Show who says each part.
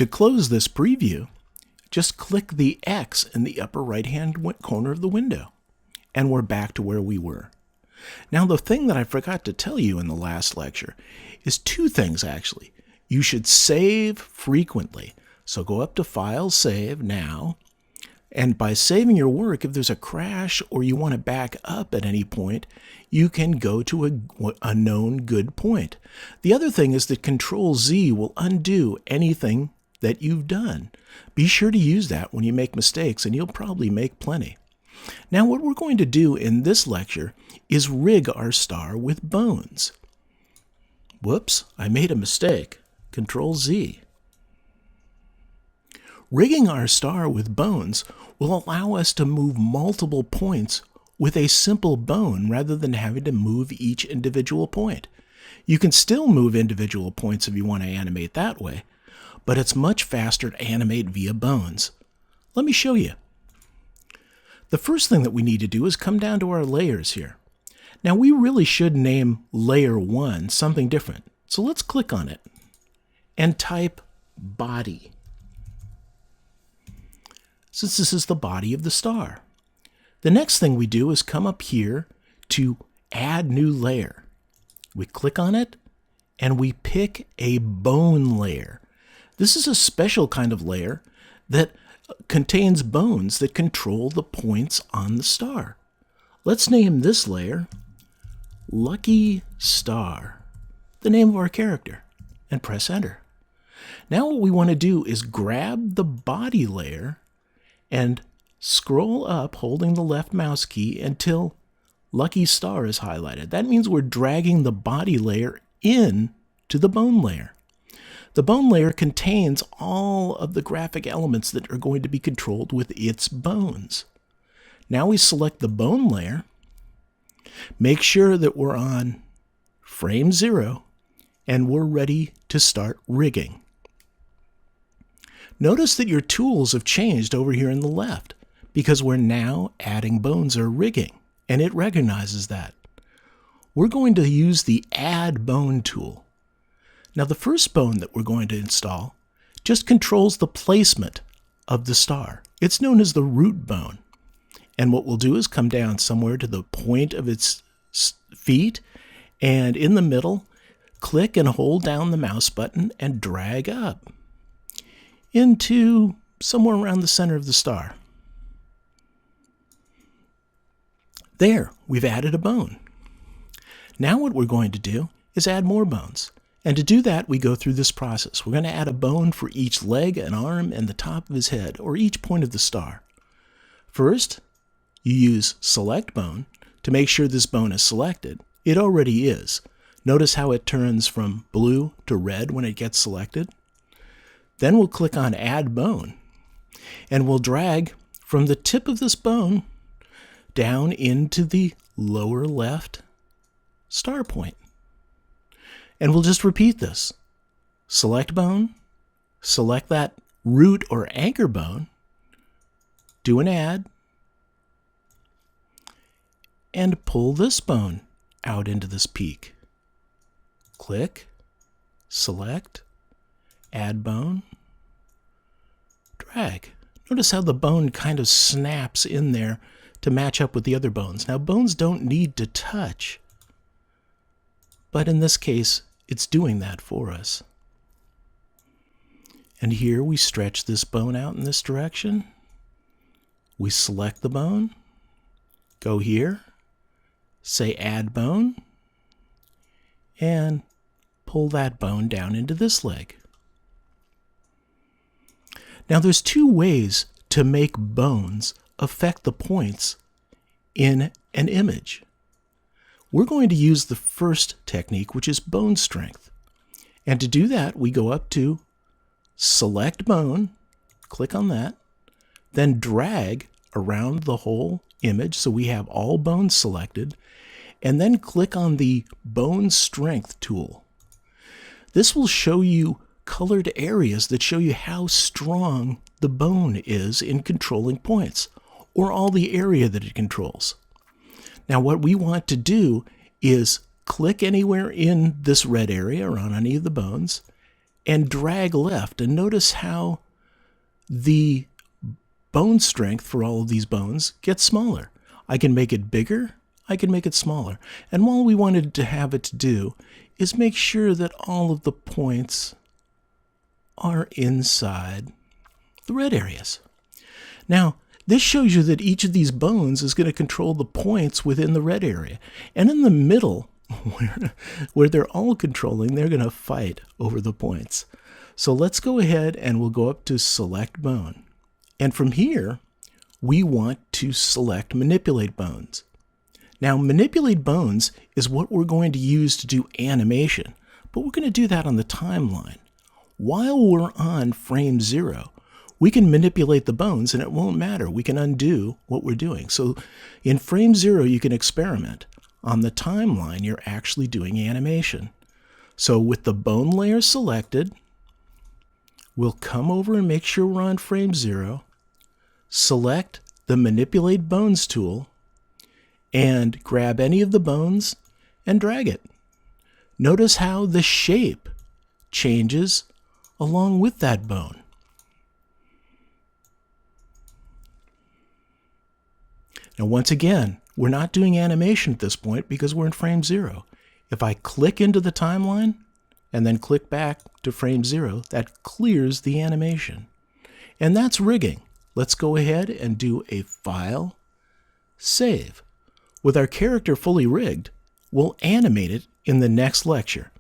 Speaker 1: To close this preview, just click the X in the upper right-hand corner of the window, and we're back to where we were. Now, the thing that I forgot to tell you in the last lecture is two things, actually. You should save frequently. So go up to File, Save, Now, and by saving your work, if there's a crash or you want to back up at any point, you can go to a known good point. The other thing is that Control-Z will undo anything that you've done. Be sure to use that when you make mistakes, and you'll probably make plenty. Now, what we're going to do in this lecture is rig our star with bones. Whoops, I made a mistake. Control-Z. Rigging our star with bones will allow us to move multiple points with a simple bone rather than having to move each individual point. You can still move individual points if you want to animate that way, but it's much faster to animate via bones. Let me show you. The first thing that we need to do is come down to our layers here. Now, we really should name layer 1 something different. So let's click on it and type body, since this is the body of the star. The next thing we do is come up here to add new layer. We click on it and we pick a bone layer. This is a special kind of layer that contains bones that control the points on the star. Let's name this layer Lucky Star, the name of our character, and press enter. Now what we want to do is grab the body layer and scroll up holding the left mouse key until Lucky Star is highlighted. That means we're dragging the body layer in to the bone layer. The bone layer contains all of the graphic elements that are going to be controlled with its bones. Now we select the bone layer, make sure that we're on frame 0, and we're ready to start rigging. Notice that your tools have changed over here on the left because we're now adding bones or rigging, and it recognizes that. We're going to use the Add Bone tool. Now, the first bone that we're going to install just controls the placement of the star. It's known as the root bone. And what we'll do is come down somewhere to the point of its feet, and in the middle, click and hold down the mouse button and drag up into somewhere around the center of the star. There, we've added a bone. Now what we're going to do is add more bones. And to do that, we go through this process. We're going to add a bone for each leg and arm and the top of his head, or each point of the star. First, you use Select Bone to make sure this bone is selected. It already is. Notice how it turns from blue to red when it gets selected. Then we'll click on Add Bone, and we'll drag from the tip of this bone down into the lower left star point. And we'll just repeat this. Select bone, select that root or anchor bone, do an add, and pull this bone out into this peak. Click, select, add bone, drag. Notice how the bone kind of snaps in there to match up with the other bones. Now, bones don't need to touch, but in this case, it's doing that for us. And here we stretch this bone out in this direction. We select the bone, go here, say Add Bone, and pull that bone down into this leg. Now there's two ways to make bones affect the points in an image. We're going to use the first technique, which is bone strength. And to do that, we go up to Select Bone, click on that, then drag around the whole image so we have all bones selected, and then click on the Bone Strength tool. This will show you colored areas that show you how strong the bone is in controlling points, or all the area that it controls. Now what we want to do is click anywhere in this red area or on any of the bones, and drag left, and notice how the bone strength for all of these bones gets smaller. I can make it bigger, I can make it smaller. And all we wanted to have it to do is make sure that all of the points are inside the red areas. Now, this shows you that each of these bones is going to control the points within the red area. And in the middle, where they're all controlling, they're going to fight over the points. So let's go ahead and we'll go up to Select Bone. And from here, we want to select Manipulate Bones. Now, Manipulate Bones is what we're going to use to do animation, but we're going to do that on the timeline. While we're on frame 0, we can manipulate the bones and it won't matter. We can undo what we're doing. So in frame 0, you can experiment. On the timeline, you're actually doing animation. So with the bone layer selected, we'll come over and make sure we're on frame 0, select the Manipulate Bones tool, and grab any of the bones and drag it. Notice how the shape changes along with that bone. Now, once again, we're not doing animation at this point because we're in frame 0. If I click into the timeline and then click back to frame 0, that clears the animation. And that's rigging. Let's go ahead and do a File, Save. With our character fully rigged, we'll animate it in the next lecture.